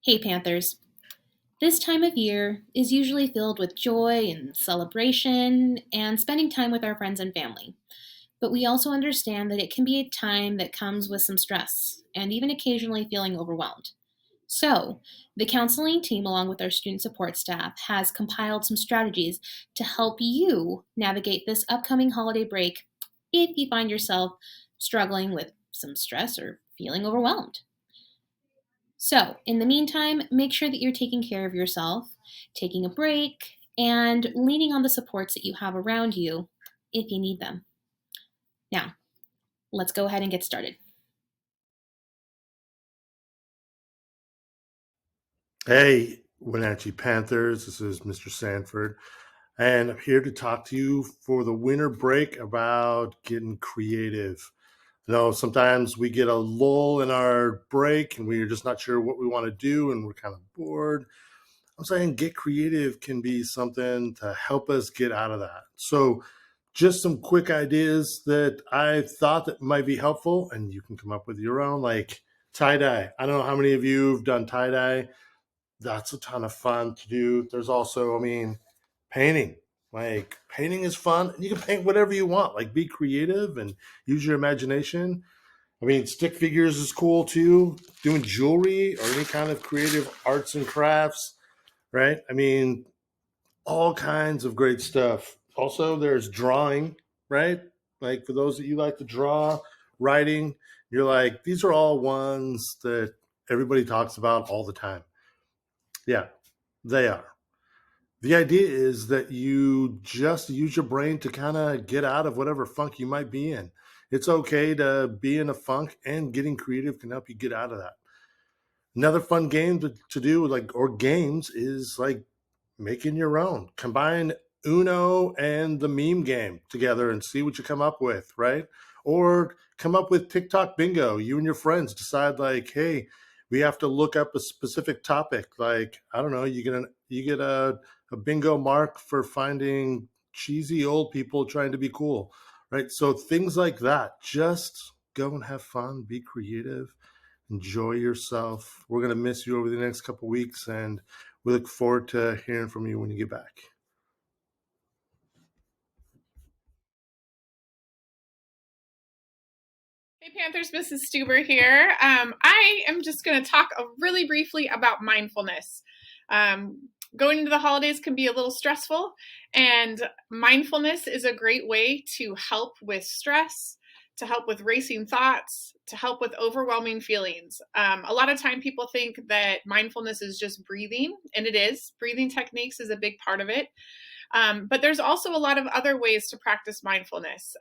Hey Panthers. This time of year is usually filled with joy and celebration and spending time with our friends and family. But we also understand that it can be a time that comes with some stress and even occasionally feeling overwhelmed. So, the counseling team, along with our student support staff, has compiled some strategies to help you navigate this upcoming holiday break if you find yourself struggling with some stress or feeling overwhelmed. So, in the meantime, make sure that you're taking care of yourself, taking a break, and leaning on the supports that you have around you if you need them. Now, let's go ahead and get started. Hey, Wenatchee Panthers, this is Mr. Sanford, and I'm here to talk to you for the winter break about getting creative. Sometimes we get a lull in our break and we're just not sure what we want to do and we're kind of bored. I'm saying get creative can be something to help us get out of that. So, just some quick ideas that I thought that might be helpful, and you can come up with your own, like tie dye. I don't know how many of you have done tie dye. That's a ton of fun to do. There's also, painting. Like painting is fun. You can paint whatever you want. Like be creative and use your imagination. Stick figures is cool too. Doing jewelry or any kind of creative arts and crafts, right? All kinds of great stuff. Also, there's drawing, right? Like for those that you like to draw, writing, you're like, these are all ones that everybody talks about all the time. Yeah, they are. The idea is that you just use your brain to kind of get out of whatever funk you might be in. It's okay to be in a funk, and getting creative can help you get out of that. Another fun game to do, like, or games, is like making your own. Combine Uno and the meme game together and see what you come up with, right? Or come up with TikTok bingo. You and your friends decide, like, hey, we have to look up a specific topic. Like, I don't know, you get a bingo mark for finding cheesy old people trying to be cool, right? So things like that. Just go and have fun, be creative, enjoy yourself. We're gonna miss you over the next couple weeks, and we look forward to hearing from you when you get back. Hey Panthers, Mrs. Stuber here. I am just going to talk really briefly about mindfulness. Going into the holidays can be a little stressful, and mindfulness is a great way to help with stress, to help with racing thoughts, to help with overwhelming feelings. A lot of time people think that mindfulness is just breathing, and it is. Breathing techniques is a big part of it. But there's also a lot of other ways to practice mindfulness.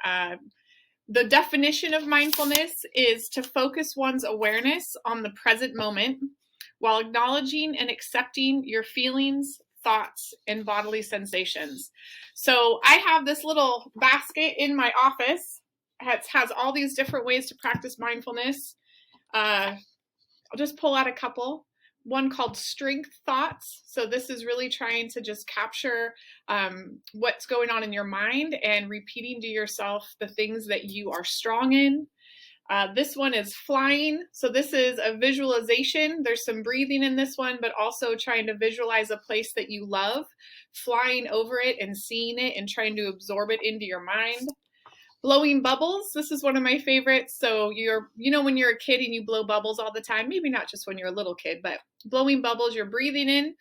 The definition of mindfulness is to focus one's awareness on the present moment while acknowledging and accepting your feelings, thoughts, and bodily sensations. So I have this little basket in my office. It has all these different ways to practice mindfulness. I'll just pull out a couple. One called Strength Thoughts. So this is really trying to just capture what's going on in your mind and repeating to yourself the things that you are strong in. This one is Flying. So this is a visualization. There's some breathing in this one, but also trying to visualize a place that you love, flying over it and seeing it and trying to absorb it into your mind. Blowing bubbles. This is one of my favorites. So when you're a kid and you blow bubbles all the time, maybe not just when you're a little kid, but blowing bubbles, you're breathing in.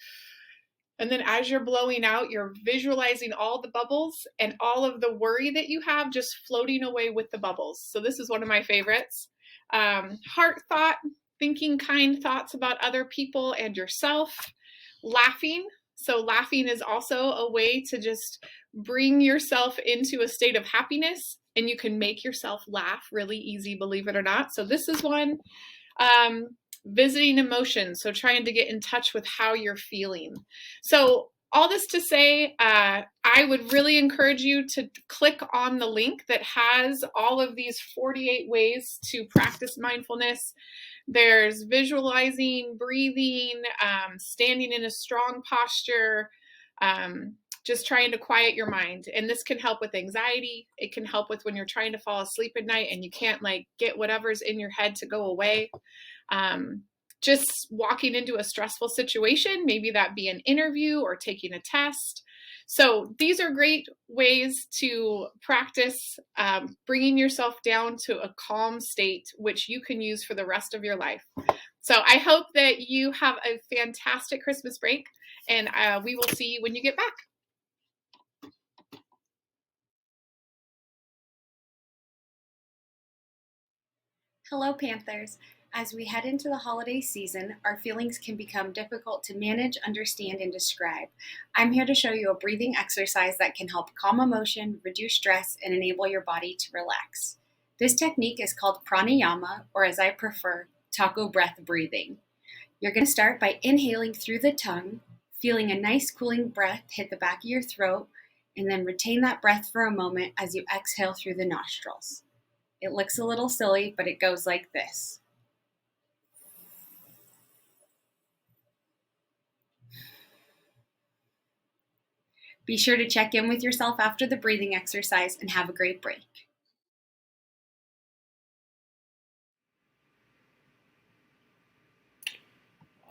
And then as you're blowing out, you're visualizing all the bubbles and all of the worry that you have just floating away with the bubbles. So this is one of my favorites. Heart thought, thinking kind thoughts about other people and yourself. Laughing. So laughing is also a way to just bring yourself into a state of happiness, and you can make yourself laugh really easy, believe it or not. So this is one. Visiting emotions, so trying to get in touch with how you're feeling. So all this to say, I would really encourage you to click on the link that has all of these 48 ways to practice mindfulness. There's visualizing, breathing, standing in a strong posture, just trying to quiet your mind. And this can help with anxiety. It can help with when you're trying to fall asleep at night and you can't get whatever's in your head to go away. just walking into a stressful situation, maybe that be an interview or taking a test. So these are great ways to practice bringing yourself down to a calm state, which you can use for the rest of your life. So I hope that you have a fantastic Christmas break, and we will see you when you get back. Hello, Panthers. As we head into the holiday season, our feelings can become difficult to manage, understand, and describe. I'm here to show you a breathing exercise that can help calm emotion, reduce stress, and enable your body to relax. This technique is called pranayama, or as I prefer, taco breath breathing. You're going to start by inhaling through the tongue, feeling a nice cooling breath hit the back of your throat, and then retain that breath for a moment as you exhale through the nostrils. It looks a little silly, but it goes like this. Be sure to check in with yourself after the breathing exercise and have a great break.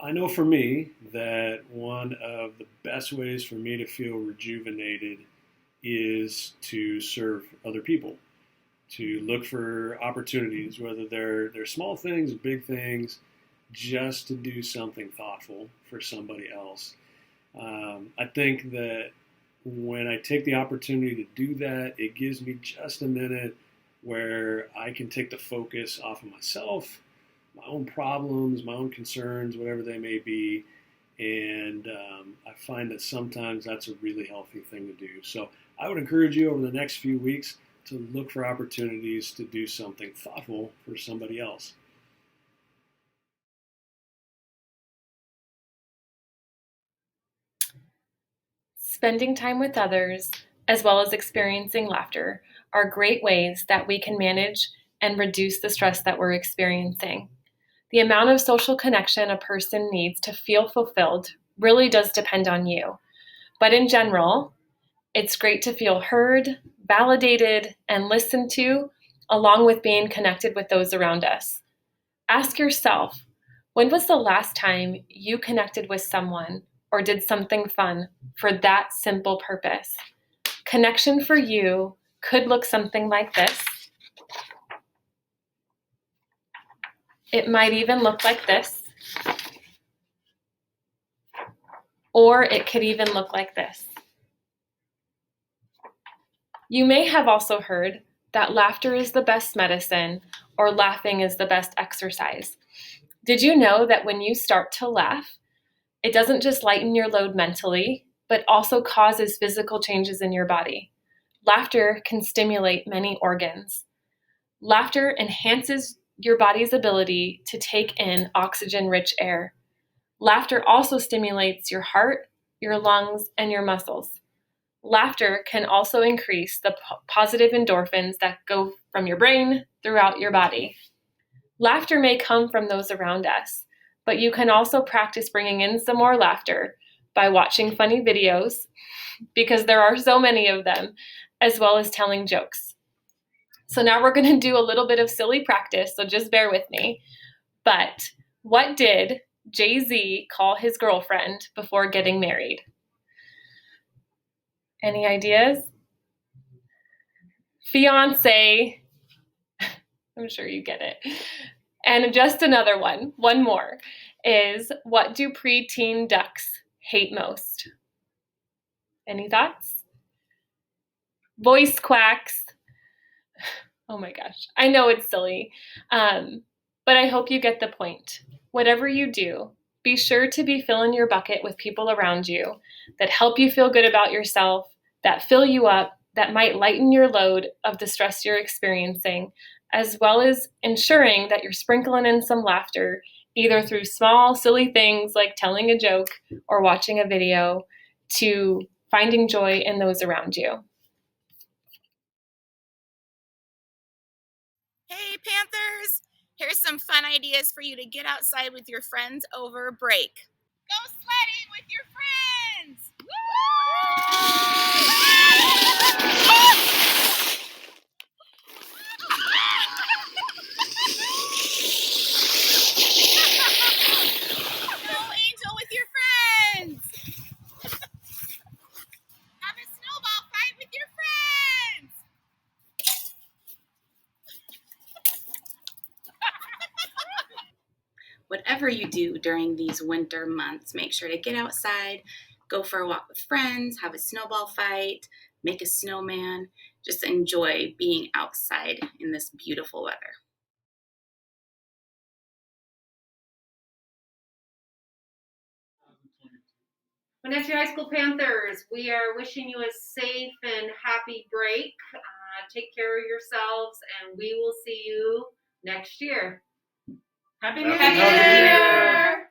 I know for me that one of the best ways for me to feel rejuvenated is to serve other people, to look for opportunities, whether they're small things, big things, just to do something thoughtful for somebody else. I think that when I take the opportunity to do that, it gives me just a minute where I can take the focus off of myself, my own problems, my own concerns, whatever they may be. And I find that sometimes that's a really healthy thing to do. So I would encourage you over the next few weeks to look for opportunities to do something thoughtful for somebody else. Spending time with others, as well as experiencing laughter, are great ways that we can manage and reduce the stress that we're experiencing. The amount of social connection a person needs to feel fulfilled really does depend on you. But in general, it's great to feel heard, validated, and listened to, along with being connected with those around us. Ask yourself, when was the last time you connected with someone or did something fun for that simple purpose? Connection for you could look something like this. It might even look like this. Or it could even look like this. You may have also heard that laughter is the best medicine or laughing is the best exercise. Did you know that when you start to laugh, it doesn't just lighten your load mentally, but also causes physical changes in your body? Laughter can stimulate many organs. Laughter enhances your body's ability to take in oxygen-rich air. Laughter also stimulates your heart, your lungs, and your muscles. Laughter can also increase the positive endorphins that go from your brain throughout your body. Laughter may come from those around us, but you can also practice bringing in some more laughter by watching funny videos, because there are so many of them, as well as telling jokes. So now we're going to do a little bit of silly practice, so just bear with me. But what did Jay-Z call his girlfriend before getting married? Any ideas? Fiance. I'm sure you get it. And just another one more, is what do preteen ducks hate most? Any thoughts? Voice quacks. Oh my gosh, I know it's silly, but I hope you get the point. Whatever you do, be sure to be filling your bucket with people around you that help you feel good about yourself, that fill you up, that might lighten your load of the stress you're experiencing, as well as ensuring that you're sprinkling in some laughter, either through small, silly things like telling a joke or watching a video, to finding joy in those around you. Hey, Panthers! Here's some fun ideas for you to get outside with your friends over break. Go sledding with your friends! whatever you do during these winter months, make sure to get outside, go for a walk with friends, have a snowball fight, make a snowman. Just enjoy being outside in this beautiful weather. Wenatchee High School Panthers, we are wishing you a safe and happy break. Take care of yourselves, and we will see you next year. Happy New Happy New Year!